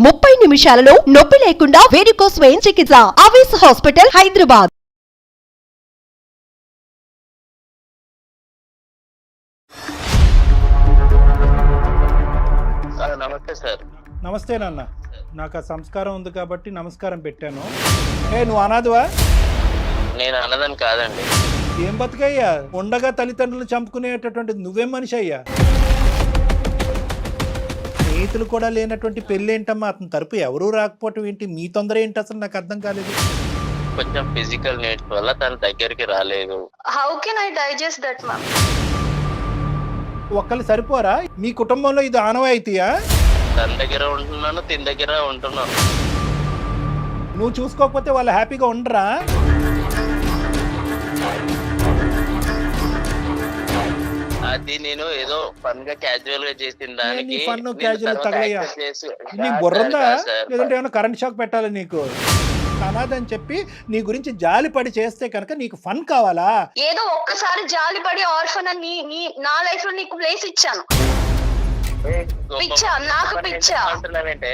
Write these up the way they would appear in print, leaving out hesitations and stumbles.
30 నిమిషాలలో నొప్పి లేకుండా వేడికోస్ వెయిన్ చికిత్స. ఆవేశ హాస్పిటల్, హైదరాబాద్. నమస్తే సార్. నమస్తే నాన్న. నాకు ఆ సంస్కారం ఉంది కాబట్టి నమస్కారం పెట్టాను. నువ్వు అనాథవా? నేను అన్నదని కాదండి. ఏం బతుకయ్యా, ఉండగా తల్లిదండ్రులు చంపుకునేటటువంటి నువ్వేం మనిషి అయ్యా? స్నేహితులు కూడా లేనటువంటి పెళ్ళి ఏంటమ్మా? అతని తరపు ఎవరూ రాకపోవటం ఏంటి? మీ తొందర ఏంటి అసలు? నాకు అర్థం కాలేదు. కొంచెం ఫిజికల్ నీడ్స్ వల్ల తన దగ్గరికి రాలేదు. How can I digest that, ma'am? ఒక్కళ్ళు సరిపోరా? మీ కుటుంబంలో ఇది ఆనవాయితీయా? తన దగ్గర ఉంటున్నాను, తిన దగ్గర ఉంటున్నాను. నువ్వు చూసుకోకపోతే వాళ్ళు హ్యాపీగా ఉండరా? అది నేను ఏదో ఫన్ గా క్యాజువల్ గా చేసిన దానికి ఫన్ క్యాజువల్ తగలయ్యా. నీకు బుర్రందా? లేదంటే ఏమైనా కరెంట్ షాక్ పెట్టాలి నీకు? అనాథని చెప్పి నీ గురించి జాలి పడి చేస్తే కనుక నీకు ఫన్ కావాలా? ఏదో ఒక్కసారి జాలిపడి ఆర్ఫన్ అని నా లైఫ్ లో నీకు ప్లేస్ ఇచ్చాను. పిచ్చా, నాకు పిచ్చా. అంటున్నావేంటే?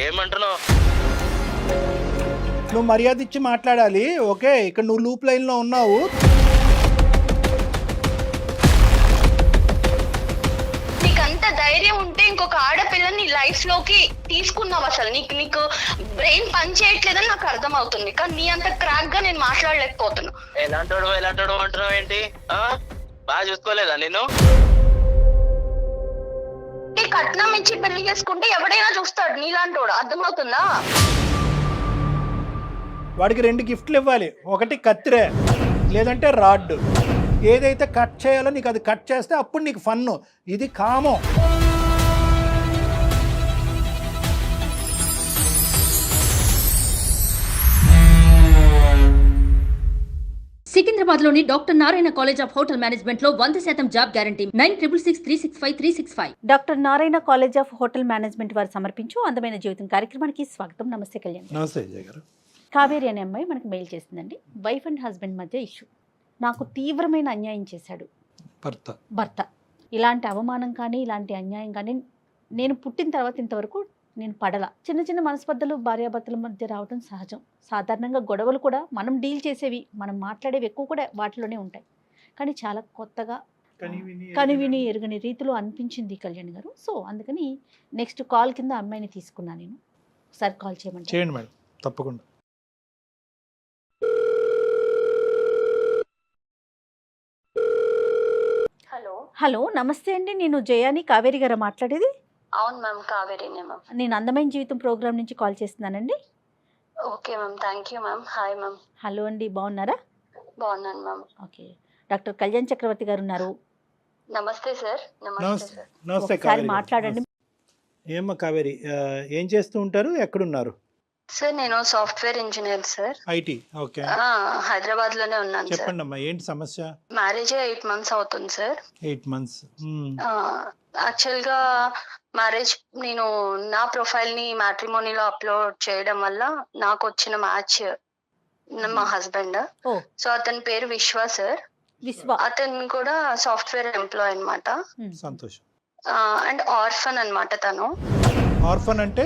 ఏమంటున్నావు? నువ్వు మర్యాద ఇచ్చి మాట్లాడాలి. ఓకే, ఇక్కడ నువ్వు లూప్ లైన్ లో ఉన్నావు. నీకంత ధైర్యం ఉంటే ఇంకొక ఆడపిల్లని లైఫ్ లోకి తీసుకున్నావు. అసలు నీకు బ్రెయిన్ పని చేయట్లేదని నాకు అర్థం అవుతుంది, కానీ నీ అంత క్రాక్ గా నేను మాట్లాడలేకపోతున్నా. ఎలాంటోడు అంటున్నావు ఏంటి? బాగా చూసుకోలేదా నేను? కట్నం ఇచ్చి పెళ్లి చేసుకుంటే ఎవడైనా చూస్తాడు నీలాంటోడు, అర్థమవుతుందా? వాడికి 2 గిఫ్ట్లు ఇవ్వాలి. ఒకటి కత్తిరే, లేదంటే రాడ్. ఏదైతే కట్ చేయాలో నీకు అది కట్ చేస్తే అప్పుడు నీకు ఫన్ను. ఇది కామం. సికింద్రాబాద్ లోని doctor Narayana college of hotel management లో 100% job guarantee. 966365 doctor Narayana college of hotel management వారు సమర్పించు అందమైన జీవితం కార్యక్రమానికి స్వాగతం. నమస్తే కళ్యాణ్. నమస్తే విజయ్ గారు. కావేరి అనే అమ్మాయి మనకు మెయిల్ చేస్తుందండి. వైఫ్ అండ్ హస్బెండ్ మధ్య ఇష్యూ. నాకు తీవ్రమైన అన్యాయం చేశాడు భర్త. ఇలాంటి అవమానం కానీ ఇలాంటి అన్యాయం కానీ నేను పుట్టిన తర్వాత ఇంతవరకు నేను పడలా. చిన్న చిన్న మనస్పర్ధలు భార్యాభర్తల మధ్య రావడం సహజం. సాధారణంగా గొడవలు కూడా మనం డీల్ చేసేవి, మనం మాట్లాడేవి ఎక్కువ కూడా వాటిలోనే ఉంటాయి. కానీ చాలా కొత్తగా కనివిని ఎరుగని రీతిలో అనిపించింది కళ్యాణ్ గారు. సో అందుకని నెక్స్ట్ కాల్ కింద అమ్మాయిని తీసుకున్నా నేను. ఒకసారి కాల్ చేయండి మేడం, తప్పకుండా. హలో, నమస్తే అండి. నేను జయాని, కావేరి గారు మాట్లాడేది. అవును మ్యామ్, కావేరీనే మ్యామ్. నేను అందమైన జీవితం ప్రోగ్రామ్ నుంచి కాల్ చేస్తున్నానండి. Okay ma'am, thank you ma'am. Hi ma'am. Hello అండి, బాగున్నారా? బాగున్నాను మ్యామ్. ఓకే, డాక్టర్ కళ్యాణ్ చక్రవర్తి గారు ఉన్నారు. నమస్తే సార్. నమస్తే సార్. నమస్తే ఒకసారి కావేరి. మాట్లాడండి. ఏమ్మా కావేరి, ఏం చేస్తూ ఉంటారు? ఎక్కడున్నారు? సార్ నేను software engineer sir. IT. Okay, Hyderabad లోనే ఉన్నాను సార్. చెప్పండి అమ్మా, ఏంటి సమస్య? మ్యారేజ్ 8 months అవుతుంది సార్. 8 months. యాక్చువల్ గా మ్యారేజ్ నేను నా ప్రొఫైల్ ని మ్యాట్రిమోనీలో అప్లోడ్ చేయడం వల్ల నాకు వచ్చిన మ్యాచ్ మా హస్బెండ్. సో అతని పేరు విశ్వ సార్. అతను కూడా సాఫ్ట్వేర్ ఎంప్లాయ్ అన్నమాట. సంతోషం. అండ్ ఆర్ఫన్ అన్నమాట తను. ఆర్ఫన్ అంటే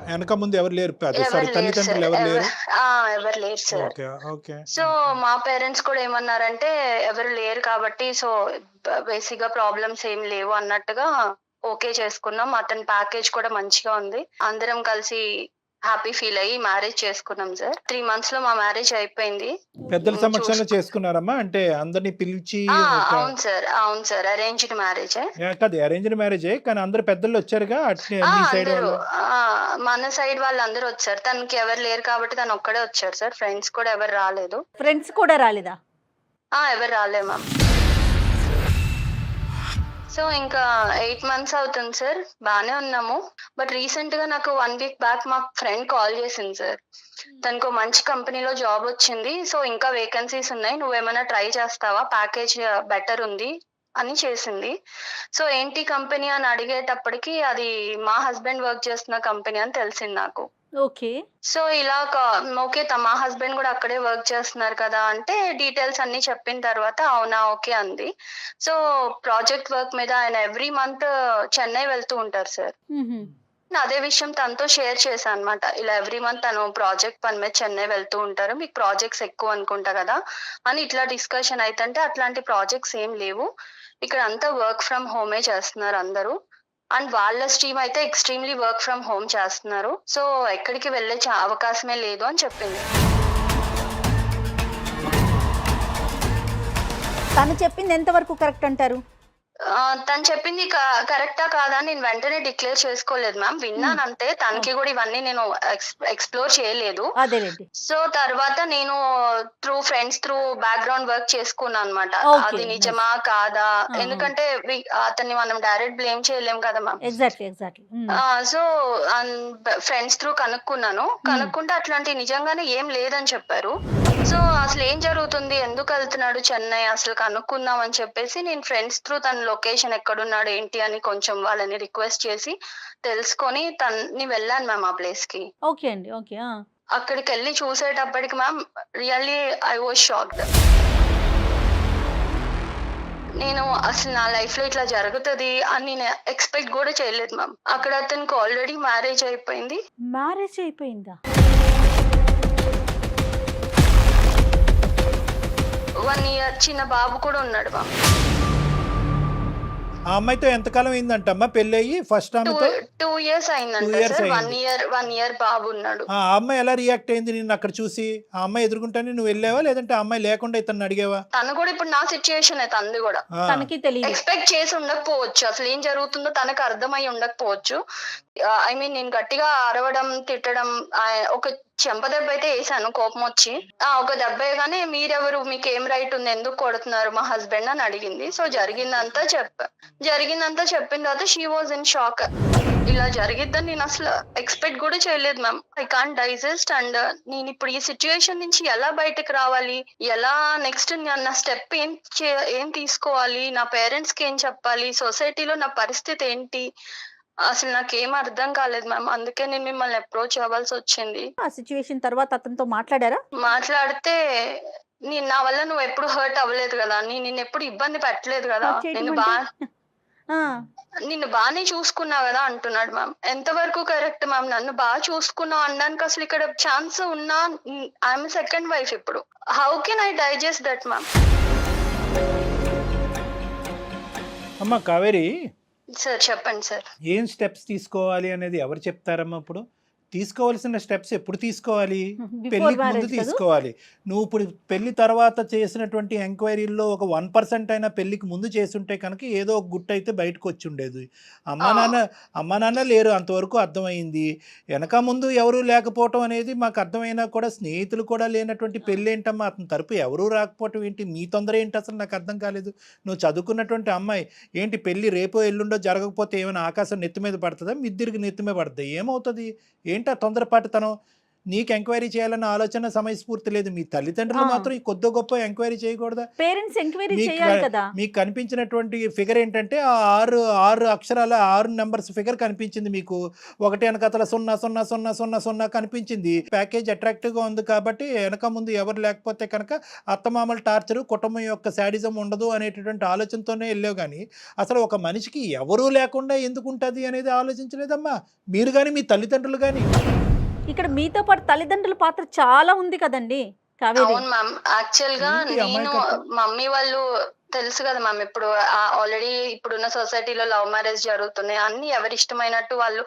వెనక ముందు ఎవరు లేరు, తల్లిదండ్రులు ఎవరు లేరు? ఎవరు లేరు సార్. ఓకే. సో మా పేరెంట్స్ కూడా ఏమన్నారంటే ఎవరు లేరు కాబట్టి సో బేసిక్ గా ప్రాబ్లమ్స్ ఏం లేవు అన్నట్టుగా ఓకే చేసుకున్నాం. అతని ప్యాకేజ్ కూడా మంచిగా ఉంది. అందరం కలిసి హ్యాపీ ఫీల్ అయ్యి మ్యారేజ్ చేసుకున్నాం సార్. 3 months లో మా మ్యారేజ్ అయిపోయింది. పెద్దల సమక్షంలో చేసుకున్నారమ్మా? అంటే అందరినీ పిలిచి? అవును సార్, అవును సార్. Arranged marriage. కాదు, అరేంజ్డ్ మ్యారేజే, కానీ అందరు పెద్దలు వచ్చారుగా? మన సైడ్ వాళ్ళు అందరూ వచ్చారు. తనకి ఎవరు లేరు కాబట్టి తను ఒక్కడే వచ్చారు సార్. ఫ్రెండ్స్ కూడా ఎవరు రాలేదు. ఫ్రెండ్స్ కూడా రాలేదా? ఎవరు రాలే మ్యామ్. సో ఇంకా 8 months అవుతుంది సార్. బానే ఉన్నాము. బట్ రీసెంట్ గా నాకు 1 week బ్యాక్ మా ఫ్రెండ్ కాల్ చేసింది సార్. తనకు మంచి కంపెనీలో జాబ్ వచ్చింది. సో ఇంకా వేకెన్సీస్ ఉన్నాయి, నువ్వేమైనా ట్రై చేస్తావా, ప్యాకేజ్ బెటర్ ఉంది అని చేసింది. సో ఏంటి కంపెనీ అని అడిగేటప్పటికి అది మా హస్బెండ్ వర్క్ చేస్తున్న కంపెనీ అని తెలిసింది నాకు. ఓకే. సో ఇలా ఓకే, మా హస్బెండ్ కూడా అక్కడే వర్క్ చేస్తున్నారు కదా అంటే డీటెయిల్స్ అన్ని చెప్పిన తర్వాత అవునా ఓకే అంది. సో ప్రాజెక్ట్ వర్క్ మీద ఆయన ఎవ్రీ మంత్ చెన్నై వెళ్తూ ఉంటారు సార్. అదే విషయం తనతో షేర్ చేశాను అనమాట. ఇలా ఎవ్రీ మంత్ తను ప్రాజెక్ట్ పని మీద చెన్నై వెళ్తూ ఉంటారు, మీకు ప్రాజెక్ట్స్ ఎక్కువ అనుకుంటా కదా అని ఇట్లా డిస్కషన్ అయితే అట్లాంటి ప్రాజెక్ట్స్ ఏం లేవు, ఇక్కడ అంతా వర్క్ ఫ్రమ్ హోమే చేస్తున్నారు అందరూ, అండ్ వాళ్ళ స్ట్రీమ్ అయితే ఎక్స్ట్రీమ్లీ వర్క్ ఫ్రమ్ హోమ్ చేస్తున్నారు, సో ఎక్కడికి వెళ్ళే అవకాశమే లేదు అని చెప్పింది. తను చెప్పింది ఎంతవరకు కరెక్ట్ అంటారు? తను చెప్పింది కరెక్టా కాదా నేను వెంటనే డిక్లేర్ చేసుకోలేదు మ్యామ్, విన్నాను అంతే. తనకి కూడా ఇవన్నీ నేను ఎక్స్ప్లోర్ చేయలేదు. సో తర్వాత నేను through friends through background work చేసుకున్నాను అనమాట, అది నిజమా కాదా, ఎందుకంటే అతన్ని మనం డైరెక్ట్ బ్లేమ్ చేయలేం కదా మ్యామ్. సో ఫ్రెండ్స్ త్రూ కనుక్కుంటే అట్లాంటి నిజంగానే ఏం లేదని చెప్పారు. సో అసలు ఏం జరుగుతుంది, ఎందుకు వెళ్తున్నాడు చెన్నై అసలు కనుక్కుందాం అని చెప్పేసి నేను ఫ్రెండ్స్ త్రూ తన లొకేషన్ ఎక్కడున్నాడు ఏంటి అని కొంచెం వాళ్ళని రిక్వెస్ట్ చేసి తెలుసుకొని తన్ని వెళ్ళాను మ్యామ్ ఆ ప్లేస్ కి. ఓకే అండి, ఓకే. అక్కడికి వెళ్ళి చూసేటప్పటికి ma'am really I was shocked. నేను అసలు నా లైఫ్ లో ఇట్లా జరుగుతుంది అని నేను ఎక్స్పెక్ట్ కూడా చేయలేదు మ్యామ్. అక్కడ అతనికి ఆల్రెడీ మ్యారేజ్ అయిపోయింది. మ్యారేజ్ అయిపోయిందా? 1 year చిన్న బాబు కూడా ఉన్నాడు మ్యామ్. ఆ అమ్మాయితో ఎంతకాలం అయిందంటమ్మా పెళ్లి అయ్యి? ఫస్ట్ ఆమెతో 2 years అయిందంట సార్. 1 year బాబు ఉన్నాడు. ఆ అమ్మాయి ఎలా రియాక్ట్ అయింది నిన్ను అక్కడ చూసి? ఆ అమ్మాయి ఎదుర్కొంటానే నువ్వు వెళ్ళావా, లేదంటే ఆ అమ్మాయి లేకుండా ఇతను అడిగావా? తను కూడా ఇప్పుడు నా సిచ్యుయేషన్ తనది కూడా తనకి తెలియదు, ఎక్స్పెక్ట్ చేసి ఉండకపోవచ్చు, అసలు ఏం జరుగుతుందో తనకు అర్థమై ఉండకపోవచ్చు. ఐ మీన్ నేను గట్టిగా అరవడం తిట్టడం ఒక చెంప దెబ్బ అయితే వేసాను కోపం వచ్చి. ఒక దెబ్బ వేయగానే మీరెవరు, మీకు ఏం రైట్ ఉంది, ఎందుకు కొడుతున్నారు మా హస్బెండ్ అని అడిగింది. సో జరిగిందంతా చెప్పిన తర్వాత షీ వాజ్ ఇన్ షాక్. ఇలా జరిగిద్దని నేను అసలు ఎక్స్పెక్ట్ కూడా చేయలేదు ma'am. I can't digest. And నేను ఇప్పుడు ఈ సిచ్యుయేషన్ నుంచి ఎలా బయటకు రావాలి, ఎలా నెక్స్ట్ నా స్టెప్ ఏం తీసుకోవాలి, నా పేరెంట్స్ కి ఏం చెప్పాలి, సొసైటీలో నా పరిస్థితి ఏంటి, అసలు నాకేం అర్థం కాలేదు మ్యామ్. అందుకే నేను మిమ్మల్ని అప్రోచ్ అవ్వాల్సి వచ్చింది. ఆ సిచ్యువేషన్ తర్వాత అతనితో మాట్లాడారా? మాట్లాడితే నా వల్ల నువ్వు ఎప్పుడు హర్ట్ అవ్వలేదు కదా, నేను ఎప్పుడు ఇబ్బంది పెట్టలేదు కదా, నిన్ను బాగానే చూసుకున్నావు కదా అంటున్నాడు మ్యామ్. ఎంతవరకు కరెక్ట్ మ్యామ్? నన్ను బాగా చూసుకున్నావు అనడానికి అసలు ఇక్కడ ఛాన్స్ ఉన్నా, ఐఎమ్ సెకండ్ వైఫ్ ఇప్పుడు. How can I digest that ma'am? అమ్మా కావేరి సార్ చెప్పండి సార్. ఏం స్టెప్స్ తీసుకోవాలి అనేది ఎవరు చెప్తారమ్మా? ఇప్పుడు తీసుకోవాల్సిన స్టెప్స్ ఎప్పుడు తీసుకోవాలి? పెళ్లికి ముందు తీసుకోవాలి. నువ్వు ఇప్పుడు పెళ్లి తర్వాత చేసినటువంటి ఎంక్వైరీల్లో ఒక 1% అయినా పెళ్లికి ముందు చేసుంటే కనుక ఏదో ఒక గుట్టు అయితే బయటకు వచ్చి ఉండేది. అమ్మా నాన్న లేరు అంతవరకు అర్థమైంది. వెనక ముందు ఎవరు లేకపోవటం అనేది మాకు అర్థమైనా కూడా స్నేహితులు కూడా లేనటువంటి పెళ్ళి ఏంటమ్మా? అతని తరపు ఎవరూ రాకపోవటం ఏంటి? మీ తొందర ఏంటి అసలు నాకు అర్థం కాలేదు. నువ్వు చదువుకున్నటువంటి అమ్మాయి ఏంటి, పెళ్ళి రేపో ఎల్లుండో జరగకపోతే ఏమైనా ఆకాశం నెత్తి మీద పడుతుందా, మిద్దిరికి నెత్తి మీద పడుతుంది? ఏమవుతుంది? ఏంటి ఆ తొందరపాటుతనం? నీకు ఎంక్వైరీ చేయాలన్న ఆలోచన సమయస్ఫూర్తి లేదు. మీ తల్లిదండ్రులు మాత్రం కొద్ది గొప్ప ఎంక్వైరీ చేయకూడదా? పేరెంట్స్ ఎంక్వైరీ చేయాలి కదా. మీకు కనిపించినటువంటి ఫిగర్ ఏంటంటే ఆ 6 అక్షరాల 6 నెంబర్స్ ఫిగర్ కనిపించింది మీకు. ఒకటి వెనకతల 00000 కనిపించింది. ప్యాకేజ్ అట్రాక్టివ్ గా ఉంది కాబట్టి వెనక ముందు ఎవరు లేకపోతే కనుక అత్తమామల టార్చర్, కుటుంబం యొక్క శాడిజం ఉండదు అనేటటువంటి ఆలోచనతోనే వెళ్ళావు. కానీ అసలు ఒక మనిషికి ఎవరూ లేకుండా ఎందుకు ఉంటుంది అనేది ఆలోచించలేదమ్మా మీరు కానీ మీ తల్లిదండ్రులు కానీ. ఇక్కడ మీతో పాటు తల్లిదండ్రుల పాత్ర చాలా ఉంది కదండి కావేరి. అవును మ్యామ్. యాక్చువల్ గా నేను మమ్మీ వాళ్ళు తెలుసు కదా మ్యామ్, ఇప్పుడు ఆల్రెడీ ఇప్పుడున్న సొసైటీలో లవ్ మ్యారేజ్ జరుగుతున్నాయి, అన్ని ఎవరి ఇష్టమైనట్టు వాళ్ళు.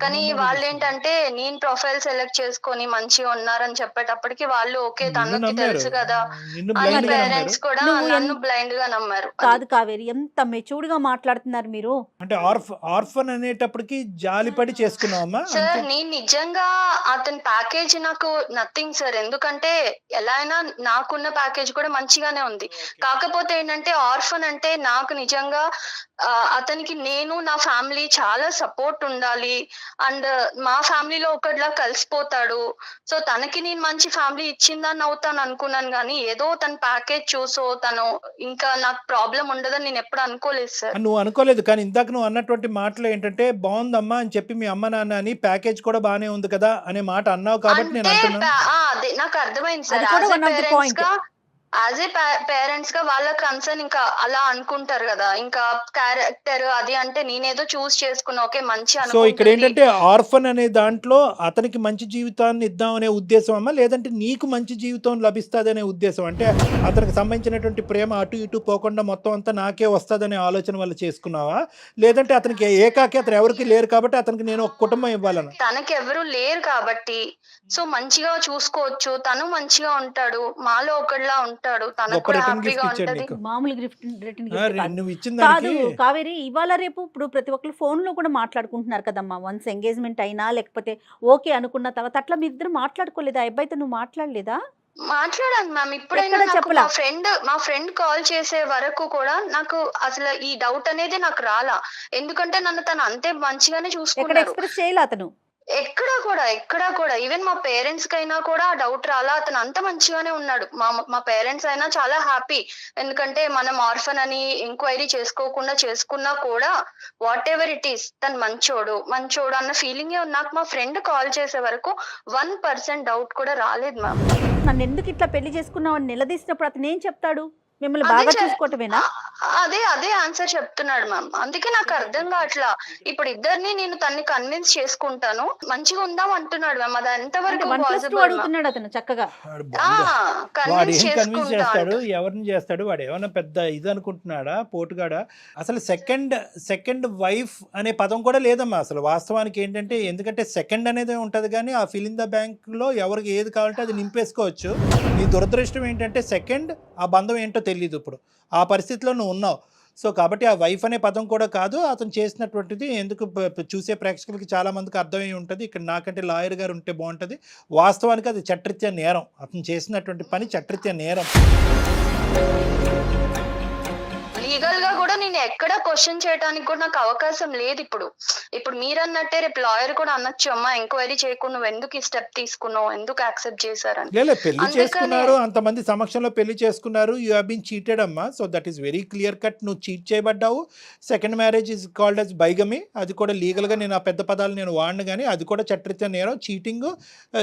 కానీ వాళ్ళు ఏంటంటే నేను ప్రొఫైల్ సెలెక్ట్ చేసుకొని మంచిగా ఉన్నారని చెప్పేటప్పటికి వాళ్ళు ఓకే తనకి తెలుసు కదా అని పేరెంట్స్ కూడా నన్ను బ్లైండ్ గా నమ్మారు. కాదు కావేరి, ఎంత మెచ్యూర్డ్ గా మాట్లాడుతున్నారు మీరు. అంటే ఆర్ఫన్ అనేటప్పటికి జాలిపడి చేసుకున్నావమ్మా? సార్ నేను నిజంగా అతని ప్యాకేజ్ నాకు నథింగ్ సార్, ఎందుకంటే ఎలా అయినా నాకున్న ప్యాకేజ్ కూడా మంచిగానే ఉంది. కాకపోతే ఏంటంటే ఆర్ఫన్ అంటే నాకు నిజంగా అతనికి నేను నా ఫ్యామిలీ చాలా సపోర్ట్ ఉండాలి, అండ్ మా ఫ్యామిలీలో ఒకటిలా కలిసిపోతాడు. సో తనకి నేను మంచి ఫ్యామిలీ ఇచ్చిందని అవుతాను అనుకున్నాను, కానీ ఏదో తన ప్యాకేజ్ చూసో తను ఇంకా నాకు ప్రాబ్లం ఉండదని నేను ఎప్పుడు అనుకోలేదు సార్. నువ్వు అనుకోలేదు, కానీ ఇందాక నువ్వు అన్నటువంటి మాటలు ఏంటంటే బాగుందమ్మా అని చెప్పి మీ అమ్మ నాన్న అని ప్యాకేజ్ కూడా బానే ఉంది కదా అనే మాట అన్నావు కాబట్టి నేను అదే నాకు అర్థమైంది సార్. యాజ్ ఏ పేరెంట్స్ గా వాళ్ళ కన్సర్న్ ఇంకా అలా అనుకుంటారు కదా, ఇంకా క్యారెక్టర్ అది అంటే నేనేదో చూస్ చేసుకున్నా, ఓకే మంచి సో ఇక్కడ అనుకుంటుంది. ఏంటంటే ఆర్ఫన్ అనే దాంట్లో అతనికి మంచి జీవితాన్ని ఇద్దాం అనే ఉద్దేశం అమ్మా, లేదంటే నీకు మంచి జీవితం లభిస్తుంది అనే ఉద్దేశం? అంటే అతనికి సంబంధించినటువంటి ప్రేమ అటు ఇటు పోకుండా మొత్తం అంతా నాకే వస్తుందనే ఆలోచన వల్ల చేసుకున్నావా, లేదంటే అతనికి ఏకాకి అతను ఎవరికి లేరు కాబట్టి అతనికి నేను ఒక కుటుంబం ఇవ్వాలని? తనకి ఎవరు లేరు కాబట్టి సో మంచిగా చూసుకోవచ్చు, తను మంచిగా ఉంటాడు, మాలో ఒకళ్ళలా ఉంటాడు, తనకు గొప్ప కూడా రిటర్న్ హ్యాపీగా గిఫ్ట్ ఇచ్చాడు ఉంటది. నీకు. మామూలు రిటర్న్ ఆ, గిఫ్ట్ కాదు. నువ్వు ఇచ్చిన కాదు దానికి కావేరి, ఇవాళ రేపు ఇప్పుడు ప్రతి ఒక్కరు ఫోన్ లో కూడా మాట్లాడుకుంటున్నారు కదమ్మా. వన్స్ ఎంగేజ్మెంట్ అయినా లేకపోతే ఓకే అనుకున్న తర్వాత అట్లా మీ ఇద్దరు మాట్లాడుకోలేదా? అబ్బాయితో నువ్వు మాట్లాడలేదా? మాట్లాడాను మ్యామ్. ఇప్పుడైనా ఎక్కడ నాకు చెప్పలా? మా ఫ్రెండ్ కాల్ చేసే వరకు కూడా నాకు అసలు ఈ డౌట్ అనేది నాకు రాలా, ఎందుకంటే నన్ను తను అంతే మంచిగానే ఎక్కడ చూసుకున్నాడు. ఎక్స్ప్రెస్ చేయలే అతను? ఎక్కడా కూడా ఈవెన్ మా పేరెంట్స్ కైనా కూడా ఆ డౌట్ రాలా, అతను అంత మంచిగానే ఉన్నాడు. మా పేరెంట్స్ అయినా చాలా హ్యాపీ, ఎందుకంటే మనం ఆర్ఫన్ అని ఎంక్వైరీ చేసుకున్నా కూడా వాట్ ఎవర్ ఇట్ ఈస్ తను మంచోడు అన్న ఫీలింగే ఉంది. నాకు మా ఫ్రెండ్ కాల్ చేసే వరకు 1% డౌట్ కూడా రాలేదు మ్యామ్. నన్ను ఎందుకు ఇట్లా పెళ్లి చేసుకున్నావు అని నిలదీసినప్పుడు అతను ఏం చెప్తాడు? మిమ్మల్ని అదే బాగా చె- చూసుకోవటమేనా? అదే ఆన్సర్ చెప్తున్నాడు మ్యామ్. అందుకే నాకు అర్థం కావట్లా. ఇప్పుడు ఇద్దరిని నేను తన్ని కన్విన్స్ చేసుకుంటాను, మంచిగా ఉందాం అంటున్నాడు మ్యామ్. అది అంటే ఎంతవరకు 1+2 పాసిబుల్? అడుగుతున్నాడు అతను చక్కగా. వాడు బాగుందా? వాడు కన్విన్స్ ఏం కన్విన్స్ చేసుకుంటా చేస్తాడు, అంట. ఎవరిని చేస్తాడు? వాడు ఏమన్నా పెద్ద ఇది అనుకుంటున్నాడా, పోటుగాడా? అసలు సెకండ్ వైఫ్ అనే పదం కూడా లేదమ్మా అసలు వాస్తవానికి. ఏంటంటే ఎందుకంటే సెకండ్ అనేది ఉంటుంది కానీ ఆ ఫిల్ ఇన్ ద బ్యాంక్లో ఎవరికి ఏది కావాలంటే అది నింపేసుకోవచ్చు. నీ దురదృష్టం ఏంటంటే సెకండ్ ఆ బంధం ఏంటో తెలియదు. ఇప్పుడు ఆ పరిస్థితిలో నువ్వు ఉన్నావు. సో కాబట్టి ఆ వైఫ్ అనే పదం కూడా కాదు అతను చేసినటువంటిది. ఎందుకు చూసే ప్రేక్షకులకి చాలా మందికి అర్థమై ఉంటుంది. ఇక్కడ నాకంటే లాయర్ గారు ఉంటే బాగుంటుంది. వాస్తవానికి అది చట్టరీత్యా నేరం. అతను చేసినటువంటి పని చట్టరీత్యా నేరం. లీగల్ గా కూడా నేను ఎక్కడ క్వశ్చన్ చేయడానికి కూడా నాకు అవకాశం లేదు. ఇప్పుడు మీరు అన్నట్టే రేపు లాయర్ కూడా అనొచ్చు, అమ్మా ఎంక్వైరీ చేయకుండా నువ్వు ఎందుకు ఈ స్టెప్ తీసుకున్నావు, ఎందుకు యాక్సెప్ట్ చేశారని. లేదు పెళ్లి అందుకనే- చేసుకున్నారు, అంతమంది సమక్షంలో పెళ్లి చేసుకున్నారు. యూ హ్యావ్ బీన్ చీటెడ్ అమ్మా. So that is very clear cut. నువ్వు చీట్ చేయబడ్డావు. Second marriage is called as bigamy. అది కూడా లీగల్గా నేను ఆ పెద్ద పదాలు నేను వాడిను కానీ అది కూడా చట్టరీత్యా నేరం. చీటింగ్,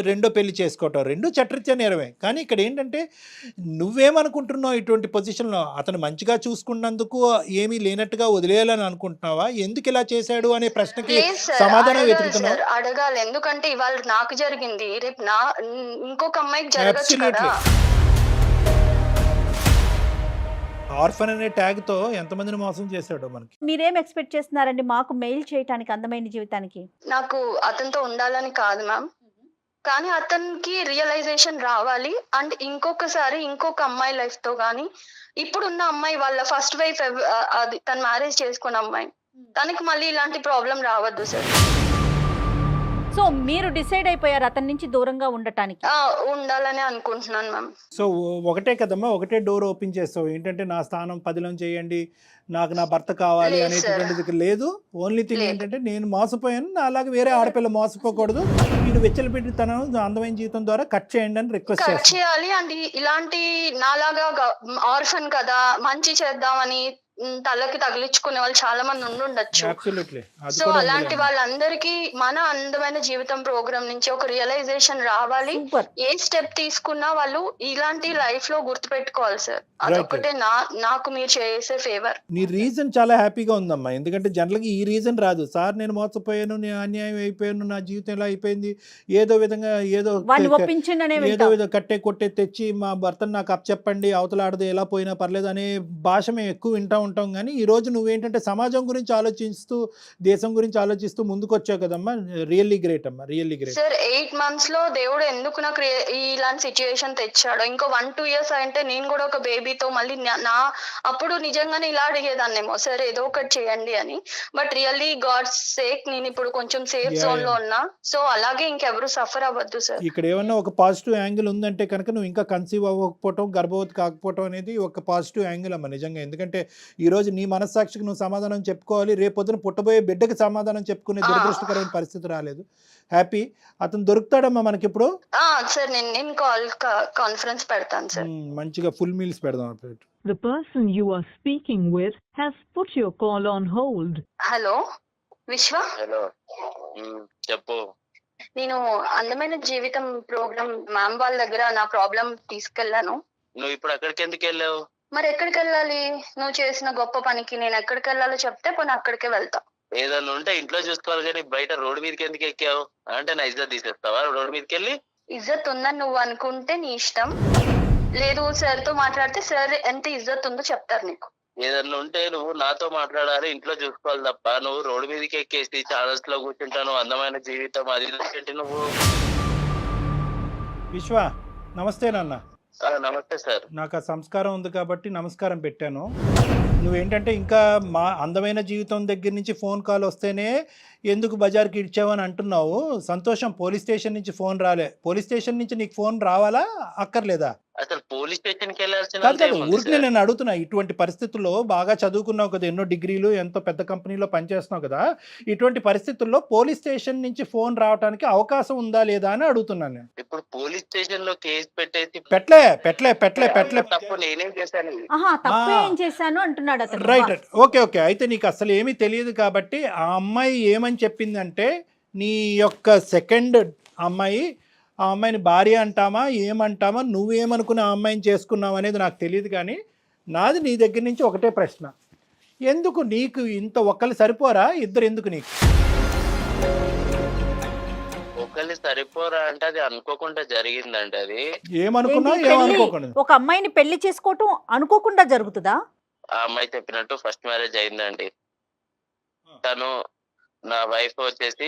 రెండో పెళ్లి చేసుకోవటం రెండు చట్టరీత్యా నేరమే. కానీ ఇక్కడ ఏంటంటే నువ్వేమనుకుంటున్నావు ఇటువంటి పొజిషన్లో? అతను మంచిగా చూసుకున్నందుకు ఏమీ లేనట్టుగా వదిలేయాలని అనుకుంటున్నావా? ఎందుకు ఇలా చేశాడు అనే ప్రశ్నకి లేదు సార్, సమాధానం అడగాలి వెతుకుతున్నావు. సార్, అడగాలి. ఎందుకంటే ఇవాళ నాకు జరిగింది, రేపు ఇంకొక అమ్మాయికి జరగచ్చు కదా. ఆర్ఫన్ అనే ట్యాగ్ తో ఎంతమందిని మోసం చేశాడో మనకి. మీరేం ఎక్స్పెక్ట్ చేస్తున్నారండి మాకు మెయిల్ చేయడానికి అందమైన జీవితానికి? నాకు అతనితో ఉండాలని కాదు మ్యామ్, కానీ అతనికి రియలైజేషన్ రావాలి. అండ్ ఇంకొకసారి ఇంకొక అమ్మాయి లైఫ్ తో గానీ, ఇప్పుడున్న అమ్మాయి వాళ్ళ ఫస్ట్ వైఫ్ అది తను మ్యారేజ్ చేసుకున్న అమ్మాయి, తనకి మళ్ళీ ఇలాంటి ప్రాబ్లం రావద్దు సార్. సో మీరు డిసైడ్ అయిపోయారు అతని నుంచి దూరంగా ఉండటానికి? ఉండాలని అనుకుంటున్నాను మ్యామ్. సో ఒకటే కదమ్మా, ఒకటే డోర్ ఓపెన్ చేస్తావు. ఏంటంటే నా స్థానం 10లో చేయండి, నాకు నా భర్త కావాలి లేదు అనేటువంటిది లేదు. ఓన్లీ థింగ్ లేదు. ఏంటంటే నేను మోసపోయాను, నా అలాగే వేరే ఆడపిల్ల మోసపోకూడదు. మీరు వెచ్చలపెట్టి తన అందమైన జీవితం ద్వారా కట్ చేయండి అని రిక్వెస్ట్ కట్ చేస్తాను. చేయాలి. అండ్ ఇలాంటి నాలాగా ఆర్ఫన్ కదా మంచి చేద్దామని తలకి తగిలించుకునే వాళ్ళు చాలా మంది ఉండుండొచ్చు. అబ్సల్యూట్లీ. అది సో కూడా అలాంటి ఉంది. వాళ్ళందరికీ మన అందమైన జీవితం ప్రోగ్రామ్ నుంచి ఒక రియలైజేషన్ రావాలి. సూపర్. ఏ స్టెప్ తీసుకున్నా వాళ్ళు ఇలాంటి లైఫ్ లో గుర్తు పెట్టుకోవాలి సార్. అదొకటే నాకు మీరు చేసే ఫేవర్. నీ రీజన్ చాలా హ్యాపీగా ఉందమ్మా. ఎందుకంటే జనరల్గా ఈ రీజన్ రాదు. సార్ నేను మోసపోయాను, నేను అన్యాయం అయిపోయాను, నా జీవితం ఎలా అయిపోయింది, ఏదో విధంగా ఏదో వాళ్ళు ఒప్పించండి అనే ఏదో ఏదో కట్టే కొట్టే తెచ్చి మా భర్తను నాకు అప్పచెప్పండి, అవతల ఆడదు ఎలా పోయినా పర్లేదు అనే భాష మేము ఎక్కువ వింటూ ఉంటాం. కానీ ఈరోజు నువ్వేంటంటే సమాజం గురించి ఆలోచిస్తూ, దేశం గురించి ఆలోచిస్తూ ముందుకు వచ్చావు కదమ్మా. రియల్లీ గ్రేట్ అమ్మా, రియల్లీ గ్రేట్. సార్ 8 months లో దేవుడు ఎందుకు నాకు ఇలాంటి సిచ్యుయేషన్ తెచ్చాడు. ఇంకో 1-2 years అంటే నేను కూడా ఒక బేబీతో మళ్ళీ అప్పుడు నిజంగానే ఇలా అడిగేదాన్నేమో, సార్ ఏదో ఒకటి చేయండి అని. బట్ రియల్లీ గాడ్స్ సేక్ నేను ఇప్పుడు కొంచెం సేఫ్ జోన్ లో ఉన్నా. సో అలాగే ఇంకెవరు సఫర్ అవ్వద్దు సార్. ఇక్కడ ఏమన్నా ఒక పాజిటివ్ యాంగిల్ ఉందంటే కనుక నువ్వు ఇంకా కన్సీవ్ అవ్వకపోవటం, గర్భవతి కాకపోవటం అనేది ఒక పాజిటివ్ యాంగిల్ అమ్మా నిజంగా. ఎందుకంటే ఈరోజు నీ మనస్సాక్షికి నువ్వు సమాధానం చెప్పుకోవాలి. రేపొద్దున పుట్టబోయే బిడ్డకి సమాధానం చెప్పుకునే దురదృష్టకరమైన పరిస్థితి రాలేదు. హ్యాపీ. అతను దొరుకుతాడమ్మా మనకి ఇప్పుడు. సార్ నేను కాన్ఫరెన్స్ పెడతాను సార్. మంచిగా ఫుల్ మీల్స్ పెడదాం. The person you are speaking with has put your call on hold. Hello విశ్వ, హలో, చెప్పు. నేను అందమైన జీవితం ప్రోగ్రామ్ మ్యామ్ వాళ్ళ దగ్గర నా ప్రాబ్లం తీసుకెళ్లాను. నువ్వు ఇప్పుడు అక్కడికి ఎందుకు వెళ్ళావు? మరి ఎక్కడికి వెళ్ళాలి? నువ్వు చేసిన గొప్ప పనికి నేను ఎక్కడికి వెళ్ళాలో చెప్తే పోనీ అక్కడికే వెళ్తా. ఏదన్నా ఉంటే ఇంట్లో చూసుకోవాలి కానీ బయట రోడ్డు మీదకి ఎందుకు ఎక్కావు? అంటే నా ఇజ్జత్ తీసేస్తావా రోడ్డు మీదకి వెళ్ళి? ఇజ్జత్ ఉందని నువ్వు అనుకుంటే నీ ఇష్టం, లేదు సార్ తో మాట్లాడితే సార్ ఎంత ఇజ్జత్ ఉందో చెప్తారు నీకు. ఏదన్నా ఉంటే నువ్వు నాతో మాట్లాడాలి, ఇంట్లో చూసుకోవాలి తప్ప నువ్వు రోడ్డు మీదకి ఎక్కేసి ఛానల్స్ లో కూర్చుంటాను అందమైన జీవితం అది ఏంటి నువ్వు? విశ్వ నమస్తే నాన్న. నమస్తే సార్. నాకు ఆ సంస్కారం ఉంది కాబట్టి నమస్కారం పెట్టాను. నువ్వేంటంటే ఇంకా మా అందమైన జీవితం దగ్గర నుంచి ఫోన్ కాల్ వస్తేనే ఎందుకు బజార్కి ఇచ్చావని అంటున్నావు. సంతోషం, పోలీస్ స్టేషన్ నుంచి ఫోన్ రాలే. పోలీస్ స్టేషన్ నుంచి నీకు ఫోన్ రావాలా అక్కర్లేదా? అసలు పోలీస్ స్టేషన్ కి వెళ్ళాల్సిన కాదు ఊరికి నేను అడుగుతున్నా. ఇటువంటి పరిస్థితుల్లో బాగా చదువుకున్నావు కదా, ఎన్నో డిగ్రీలు, ఎంతో పెద్ద కంపెనీలో పనిచేస్తున్నావు కదా, ఇటువంటి పరిస్థితుల్లో పోలీస్ స్టేషన్ నుంచి ఫోన్ రావడానికి అవకాశం ఉందా లేదా అని అడుగుతున్నాను నేను. ఇప్పుడు పోలీస్ స్టేషన్ లో కేసు పెట్టేసి పెట్టలే తప్పు నేనేం చేశాను? తప్పు ఏం చేశాను అంటున్నాడు అతను. Right, okay. అయితే నీకు అసలు ఏమీ తెలియదు కాబట్టి ఆ అమ్మాయి ఏమని చెప్పిందంటే నీ యొక్క సెకండ్ అమ్మాయి, ఆ అమ్మాయిని భార్య అంటామా ఏమంటామా, నువ్వేమనుకుని ఆ అమ్మాయిని చేసుకున్నావు అనేది నాకు తెలియదు. కానీ నాది నీ దగ్గర నుంచి ఒకటే ప్రశ్న, ఎందుకు నీకు ఇంత ఒక్కళ్ళు సరిపోరా, ఇద్దరు ఎందుకు నీకు? ఒకళ్ళు సరిపోరా అంటే అది అనుకోకుండా జరిగిందండి. అది ఏమనుకున్నా ఏంటి ఏమనుకోకుండా ఒక అమ్మాయిని పెళ్లి చేసుకోవటం అనుకోకుండా జరుగుతుందా? ఆ అమ్మాయి చెప్పినట్టు ఫస్ట్ మ్యారేజ్ అయిందండి. తను నా వైఫ్ వచ్చేసి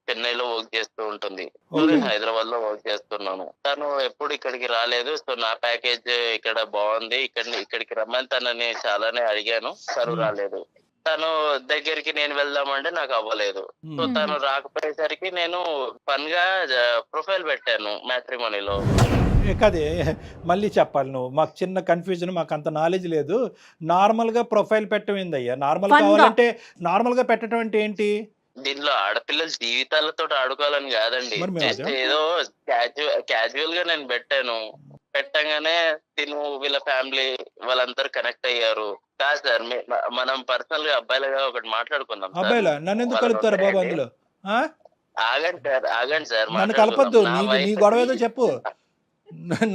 చెన్నైలో వర్క్ చేస్తూ ఉంటుంది, నేను హైదరాబాద్ లో వర్క్ చేస్తున్నాను. తను ఎప్పుడు ఇక్కడికి రాలేదు. సో నా ప్యాకేజ్ ఇక్కడ బాగుంది, ఇక్కడికి రమ్మని తనని చాలానే అడిగాను, తను రాలేదు. తను దగ్గరికి నేను వెళ్దామంటే నాకు అవ్వలేదు. సో తను రాకపోయేసరికి నేను ఫన్ గా ప్రొఫైల్ పెట్టాను మ్యాట్రిమోనీలో. కదే మళ్ళీ చెప్పాలి నువ్వు, మాకు చిన్న కన్ఫ్యూజన్, మాకు అంత నాలెడ్జ్ లేదు. నార్మల్గా ప్రొఫైల్ పెట్టడం ఏందయ్యా? నార్మల్ కావాలంటే నార్మల్గా పెట్టడం అంటే ఏంటి? దీనిలో ఆడపిల్లల జీవితాలతో ఆడుకోవాలని కాదండి, జస్ట్ ఏదో క్యాజువల్ గా నేను పెట్టాను. పెట్టగానే తిను వీళ్ళ ఫ్యామిలీ వాళ్ళందరూ కనెక్ట్ అయ్యారు. కాదు సార్, మనం పర్సనల్ గా అబ్బాయిలుగా ఒకటి మాట్లాడుకుందాం. అబ్బాయిలా నన్ను ఎందుకు కలుపుతారు బాబు అందులో? ఆగండి సార్, నన్ను కలపద్దు. నీ గొడవ ఏదో చెప్పు,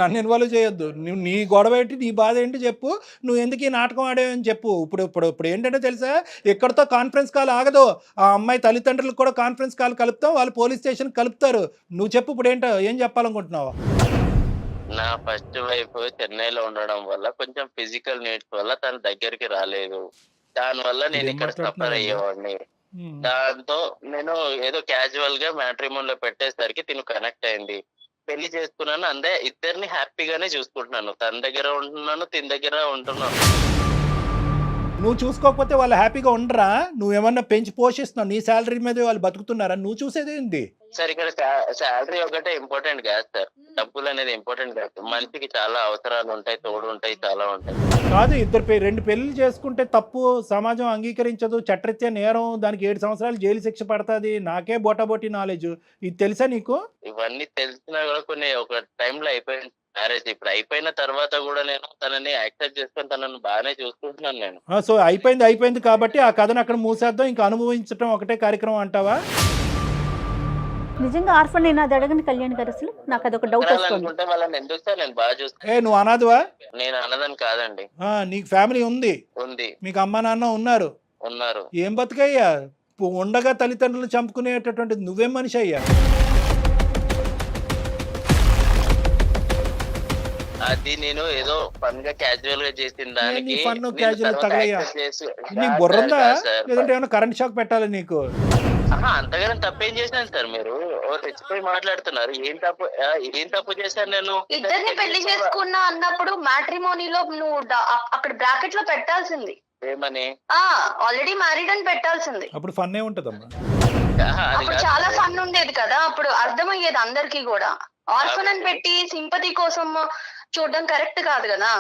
నన్ను ఇన్వాల్వ్ చేయొద్దు. నీ గొడవ ఏంటి, నీ బాధ ఏంటి చెప్పు. నువ్వు ఎందుకు ఈ నాటకం ఆడేవని చెప్పు. ఇప్పుడు ఏంటంటే తెలుసా, ఎక్కడితో కాన్ఫరెన్స్ కాల్ ఆగదు. ఆ అమ్మాయి తల్లిదండ్రులకు కూడా కాన్ఫరెన్స్ కాల్ కలుపుతాం, వాళ్ళు పోలీస్ స్టేషన్ కలుపుతారు. నువ్వు చెప్పు ఇప్పుడు ఏంటో, ఏం చెప్పాలనుకుంటున్నావు? నా ఫస్ట్ వైఫ్ చెన్నైలో ఉండడం వల్ల కొంచెం ఫిజికల్ నీడ్స్ వల్ల తన దగ్గరికి రాలేదు. దాని వల్ల నేను ఇక్కడ సఫర్ అయ్యేవాడిని. దాంతో నేను ఏదో క్యాజువల్ గా మ్యాట్రిమోన్ లో పెట్టేసరికి తిను కనెక్ట్ అయింది. పెళ్లి చేసుకున్నాను, అందే ఇద్దరిని హ్యాపీగానే చూసుకుంటున్నాను. తన దగ్గర ఉంటున్నాను, తిన దగ్గర ఉంటున్నాను. నువ్వు చూసుకోకపోతే వాళ్ళు హ్యాపీగా ఉండరా? నువ్వేమన్నా పెంచి పోషిస్తున్నావు, నీ శాలరీ మీద వాళ్ళు బతుకుతున్నారా? నువ్వు చూసేది ఏంటి సార్? ఇక్కడ శాలరీ ఒకటే ఇంపార్టెంట్ కాదు సార్, డబ్బులు అనేది ఇంపార్టెంట్ కాదు. మనిషికి చాలా అవసరాలు ఉంటాయి, తోడు ఉంటాయి, చాలా ఉంటాయి. కాదు, రెండు పెళ్లి చేసుకుంటే తప్పు, సమాజం అంగీకరించదు, చట్టరీత్యా నేరం, దానికి 7 సంవత్సరాలు జైలు శిక్ష పడుతుంది. నాకే బోటాబోటి నాలెడ్జ్, ఇది తెలుసా నీకు? ఇవన్నీ తెలిసినా కూడా కొన్ని ఒక టైంలో అయిపోయింది మ్యారేజ్. ఇప్పుడు అయిపోయిన తర్వాత కూడా నేను తనని యాక్సెప్ట్ చేసుకొని తనని బాగానే చూసుకుంటున్నాను నేను. సో అయిపోయింది కాబట్టి ఆ కథను అక్కడ మూసేద్దాం, ఇంకా అనుభవించడం ఒకటే కార్యక్రమం అంటావా? నిజంగా ఆర్ఫన్ నేను అది అడగని కళ్యాణ్ గారు, అసలు నాకు అదొక డౌట్ వస్తుంది. అనుకుంటే వాళ్ళని ఎందుకు సార్ నేను బాగా చూస్తాను. నువ్వు అనాథవా? నేను అన్నదని కాదండి. నీకు ఫ్యామిలీ ఉంది, మీకు అమ్మా నాన్న ఉన్నారు. ఏం బతుకయ్యా ఉండగా తల్లిదండ్రులు చంపుకునేటటువంటిది నువ్వేం మనిషి అయ్యా? అది నేను ఏదో ఫన్ గా క్యాజువల్ గా చేసిన దానికి నీకు బుర్రందా, లేదంటే ఏమైనా కరెంట్ షాక్ పెట్టాలి నీకు? అంతగానే తప్పేం చేశాను సార్? మీరు తెచ్చిపోయి మాట్లాడుతున్నారు. ఏం తప్పు చేశాను నేను? ఇద్దరిని పెళ్లి చేసుకున్నా అన్నప్పుడు మ్యాట్రిమోనీలో నువ్వు అక్కడ బ్రాకెట్ లో పెట్టాల్సింది ఏమని? ఆల్రెడీ మ్యారీడ్ అని పెట్టాల్సింది. అప్పుడు ఫన్ ఏ ఉంటదమ్మా, అప్పుడు చాలా ఫన్ ఉండేది కదా, అప్పుడు అర్థమయ్యేది అందరికి కూడా. ఆర్ఫన్ అని పెట్టి సింపతి కోసం చూడడం కరెక్ట్ కాదు కదా.